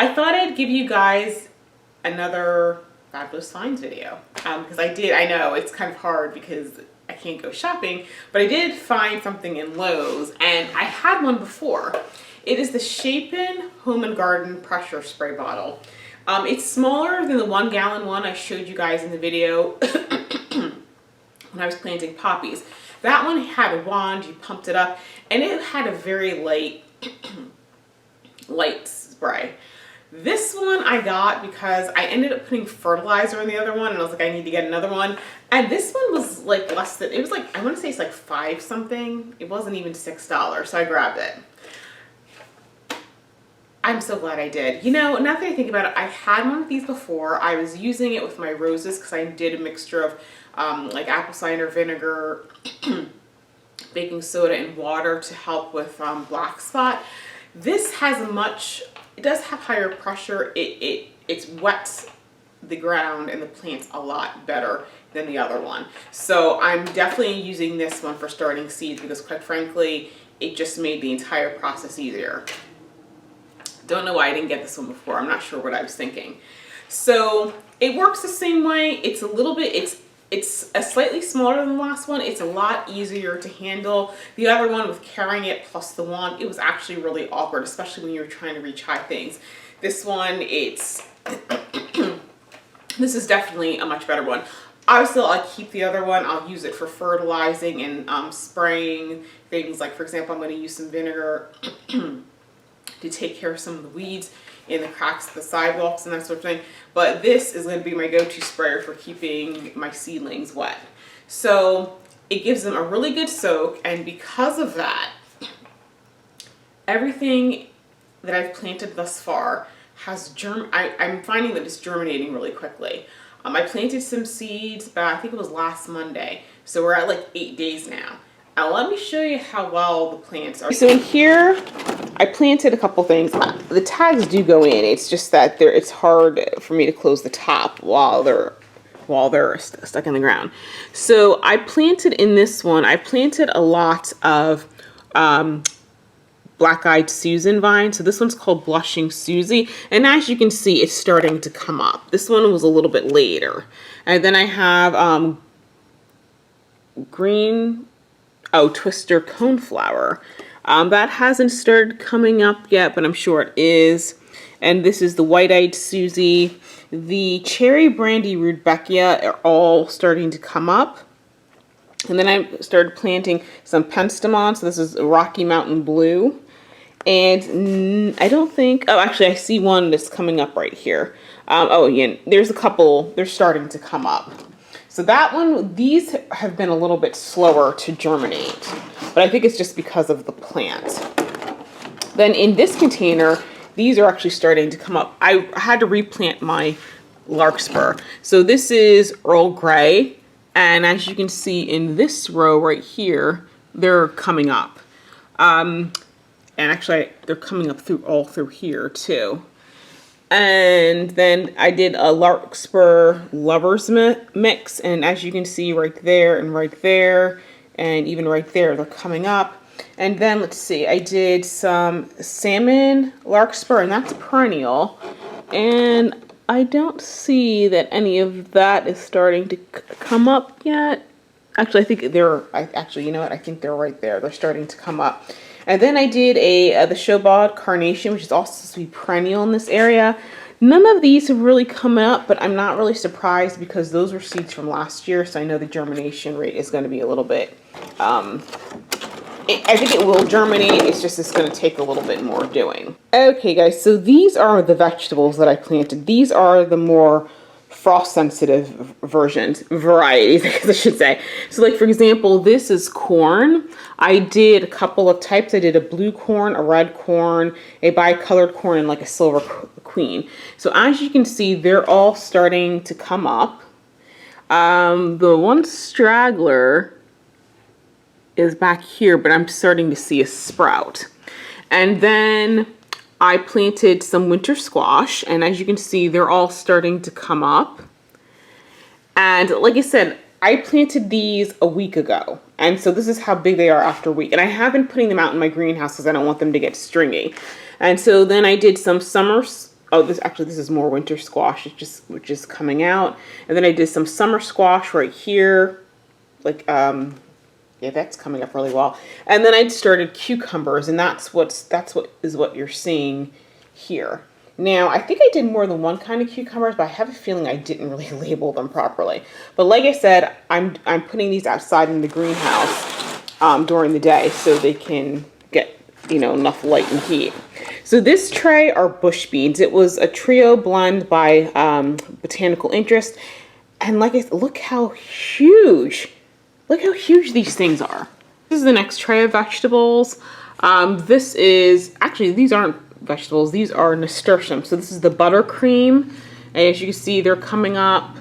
I thought I'd give you guys another fabulous finds video, because I know it's kind of hard because I can't go shopping, but I did find something in Lowe's, and I had one before. It is the Chapin Home Garden pressure spray bottle. It's smaller than the 1 gallon one I showed you guys in the video when I was planting poppies. That one had a wand, you pumped it up, and it had a very light, light spray. This one I got because I ended up putting fertilizer in the other one, and I was like, I need to get another one. And this one was like less than, it was like, I want to say it's like 5 something. It wasn't even $6, so I grabbed it. I'm so glad I did. You know, now that I think about it, I had one of these before. I was using it with my roses because I did a mixture of like apple cider vinegar, baking soda, and water to help with black spot. This has it does have higher pressure. It wets the ground and the plants a lot better than the other one. So I'm definitely using this one for starting seeds because, quite frankly, it just made the entire process easier. Don't know why I didn't get this one before. I'm not sure what I was thinking. So it works the same way. It's a little bit, it's a slightly smaller than the last one. It's a lot easier to handle. The other one with carrying it plus the wand, it was actually really awkward, especially when you're trying to reach high things. This one, this is definitely a much better one. Obviously, I'll keep the other one. I'll use it for fertilizing and spraying things. Like, for example, I'm going to use some vinegar to take care of some of the weeds in the cracks of the sidewalks and that sort of thing. But this is going to be my go-to sprayer for keeping my seedlings wet. So it gives them a really good soak, and because of that, everything that I've planted thus far has I'm finding that it's germinating really quickly. I planted some seeds back, I think it was last Monday. So we're at like 8 days now. Now let me show you how well the plants are. So in here, I planted a couple things. The tags do go in. It's just that it's hard for me to close the top while they're stuck in the ground. So I planted in this one, I planted a lot of black-eyed Susan vine. So this one's called Blushing Susie. And as you can see, it's starting to come up. This one was a little bit later. And then I have Twister Coneflower. That hasn't started coming up yet, but I'm sure it is. And this is the White-Eyed Susie. The Cherry Brandy Rudbeckia are all starting to come up. And then I started planting some Penstemon. So this is Rocky Mountain Blue. And I don't think, oh, actually I see one that's coming up right here. Oh, yeah, there's a couple, they're starting to come up. So that one, these have been a little bit slower to germinate, but I think it's just because of the plant. Then in this container, these are actually starting to come up. I had to replant my larkspur. So this is Earl Grey, and as you can see in this row right here, they're coming up. And actually, they're coming up all through here too. And then I did a Larkspur Lovers Mix, and as you can see right there, and even right there, they're coming up. And then let's see, I did some Salmon Larkspur, and that's a perennial. And I don't see that any of that is starting to come up yet. Actually, I think you know what? I think they're right there. They're starting to come up. And then I did the Showbod Carnation, which is also supposed to be perennial in this area. None of these have really come up, but I'm not really surprised because those were seeds from last year, so I know the germination rate is going to be a little bit, I think it will germinate, it's going to take a little bit more doing. Okay guys, so these are the vegetables that I planted. These are the more frost-sensitive varieties, I guess I should say. So like, for example, this is corn. I did a couple of types. I did a blue corn, a red corn, a bicolored corn, and like a silver queen. So as you can see, they're all starting to come up. The one straggler is back here, but I'm starting to see a sprout. And then I planted some winter squash, and as you can see, they're all starting to come up. And like I said, I planted these a week ago, and so this is how big they are after a week. And I have been putting them out in my greenhouse because I don't want them to get stringy. And so then I did some summer this is more winter squash, which is coming out. And then I did some summer squash right here. Like, yeah, that's coming up really well. And then I started cucumbers, and that's what you're seeing here. Now, I think I did more than one kind of cucumbers, but I have a feeling I didn't really label them properly. But like I said, I'm putting these outside in the greenhouse during the day so they can get, you know, enough light and heat. So this tray are bush beans. It was a trio blend by Botanical Interest. And like I said, look how huge these things are. This is the next tray of vegetables. This is, actually, these aren't vegetables. These are nasturtium. So this is the buttercream. And as you can see, they're coming up.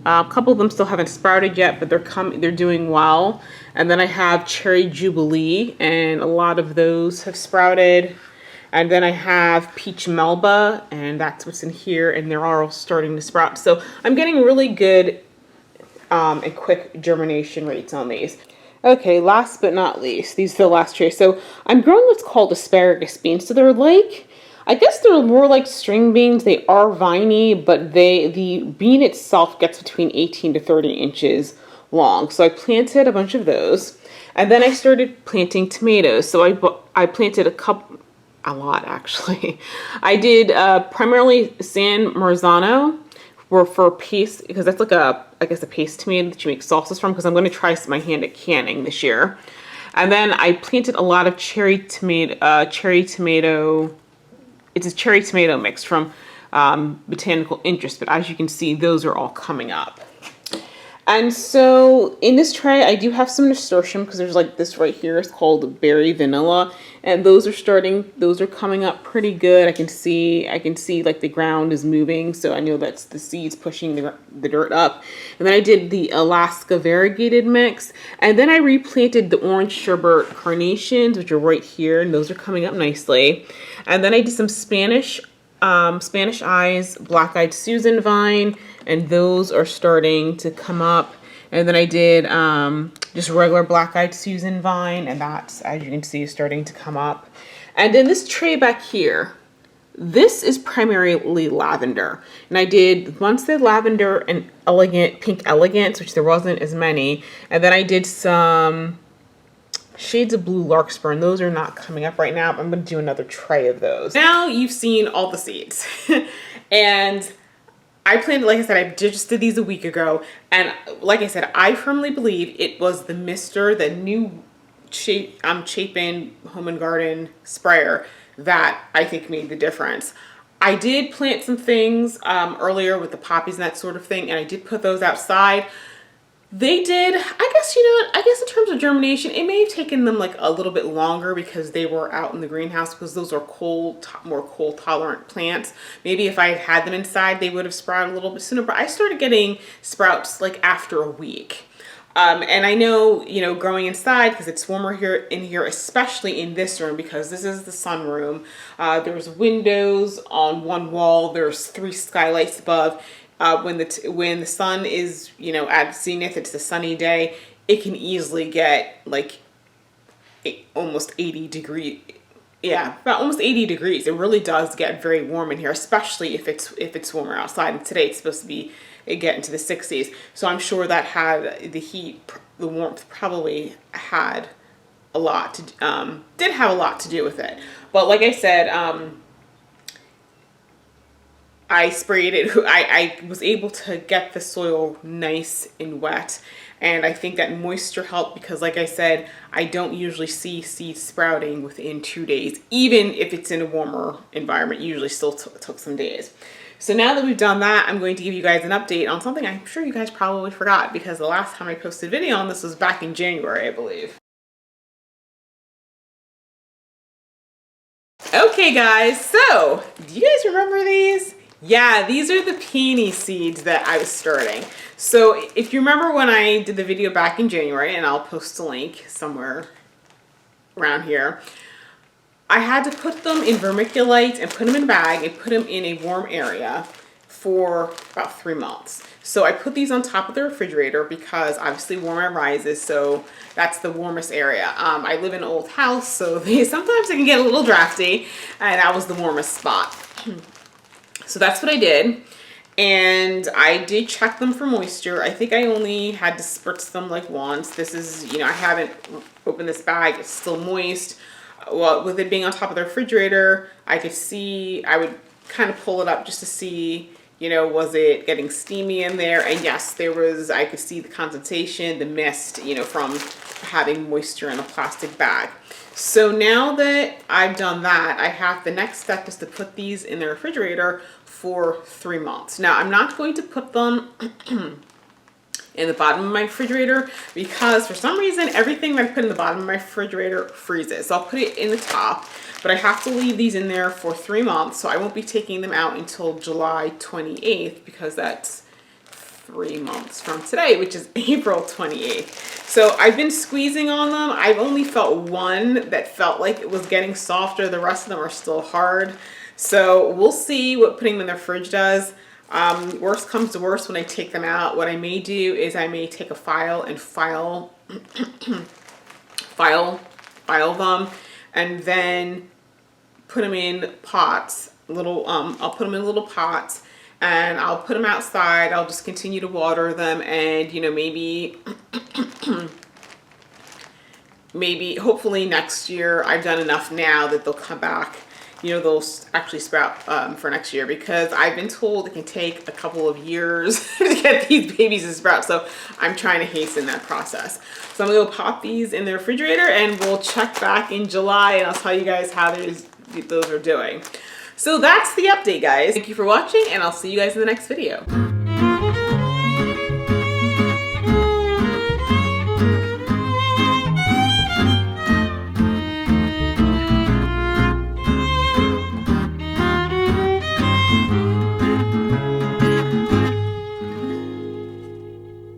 A couple of them still haven't sprouted yet, but they're doing well. And then I have cherry jubilee, and a lot of those have sprouted. And then I have peach melba, and that's what's in here, and they're all starting to sprout. So I'm getting really good and quick germination rates on these. Okay, last but not least, these are the last tray. So I'm growing what's called asparagus beans. So they're like, I guess they're more like string beans. They are viney, but the bean itself gets between 18 to 30 inches long. So I planted a bunch of those, and then I started planting tomatoes. So I planted a lot actually. I did primarily San Marzano for paste, because that's like I guess a paste tomato that you make salsas from, because I'm going to try my hand at canning this year. And then I planted a lot of cherry tomato. It's a cherry tomato mix from Botanical Interest, but as you can see, those are all coming up. And so in this tray, I do have some nasturtium, because there's like this right here is called berry vanilla, and those are coming up pretty good. I can see like the ground is moving, so I know that's the seeds pushing the dirt up. And then I did the Alaska variegated mix, and then I replanted the orange sherbet carnations, which are right here, and those are coming up nicely. And then I did some Spanish Eyes Black-Eyed Susan vine, and those are starting to come up. And then I did just regular Black-Eyed Susan vine, and that's, as you can see, is starting to come up. And then this tray back here, this is primarily lavender. And I did once the lavender and pink elegance, which there wasn't as many. And then I did some shades of blue larkspur, and those are not coming up right now. I'm going to do another tray of those. Now you've seen all the seeds. And I planted, like I said, I just did these a week ago. And like I said, I firmly believe it was the new Chapin Home Garden sprayer that I think made the difference. I did plant some things earlier with the poppies and that sort of thing, and I did put those outside. They did, I guess, you know what, I guess in terms of germination, it may have taken them like a little bit longer because they were out in the greenhouse, because those are more cold tolerant plants. Maybe if I had had them inside, they would have sprouted a little bit sooner, but I started getting sprouts like after a week. And I know, you know, growing inside, because it's warmer in here, especially in this room, because this is the sunroom. There's windows on one wall. There's 3 skylights above. When the sun is, you know, at zenith, it's a sunny day, it can easily get like almost 80 degrees. Yeah, about almost 80 degrees. It really does get very warm in here, especially if it's warmer outside. And today it's supposed to be get into the 60s. So I'm sure that had the warmth probably had a lot to did have a lot to do with it. But like I said, I sprayed it. I was able to get the soil nice and wet, and I think that moisture helped, because like I said, I don't usually see seeds sprouting within 2 days, even if it's in a warmer environment. It usually still took some days. So now that we've done that, I'm going to give you guys an update on something I'm sure you guys probably forgot, because the last time I posted a video on this was back in January, I believe. Okay guys, so do you guys remember these? Yeah, these are the peony seeds that I was starting. So if you remember when I did the video back in January, and I'll post a link somewhere around here, I had to put them in vermiculite and put them in a bag and put them in a warm area for about 3 months. So I put these on top of the refrigerator, because obviously warmer rises, so that's the warmest area. I live in an old house, so sometimes it can get a little drafty, and that was the warmest spot. So that's what I did. And I did check them for moisture. I think I only had to spritz them like once. This is, you know, I haven't opened this bag. It's still moist. Well, with it being on top of the refrigerator, I could see, I would kind of pull it up just to see, you know, was it getting steamy in there? And yes, there was, I could see the condensation, the mist, you know, from having moisture in a plastic bag. So now that I've done that, the next step is to put these in the refrigerator for 3 months. Now, I'm not going to put them in the bottom of my refrigerator because for some reason, everything that I put in the bottom of my refrigerator freezes. So I'll put it in the top, but I have to leave these in there for 3 months. So I won't be taking them out until July 28th because that's 3 months from today, which is April 28th. So I've been squeezing on them. I've only felt one that felt like it was getting softer. The rest of them are still hard. So we'll see what putting them in the fridge does. Worst comes to worst, when I take them out, what I may do is I may take a file and file them, and then put them in pots. I'll put them in little pots, and I'll put them outside. I'll just continue to water them, and you know, maybe hopefully next year I've done enough now that they'll come back. You know, they'll actually sprout for next year, because I've been told it can take a couple of years to get these babies to sprout. So I'm trying to hasten that process. So I'm gonna go pop these in the refrigerator, and we'll check back in July, and I'll tell you guys how those are doing. So that's the update, guys. Thank you for watching, and I'll see you guys in the next video.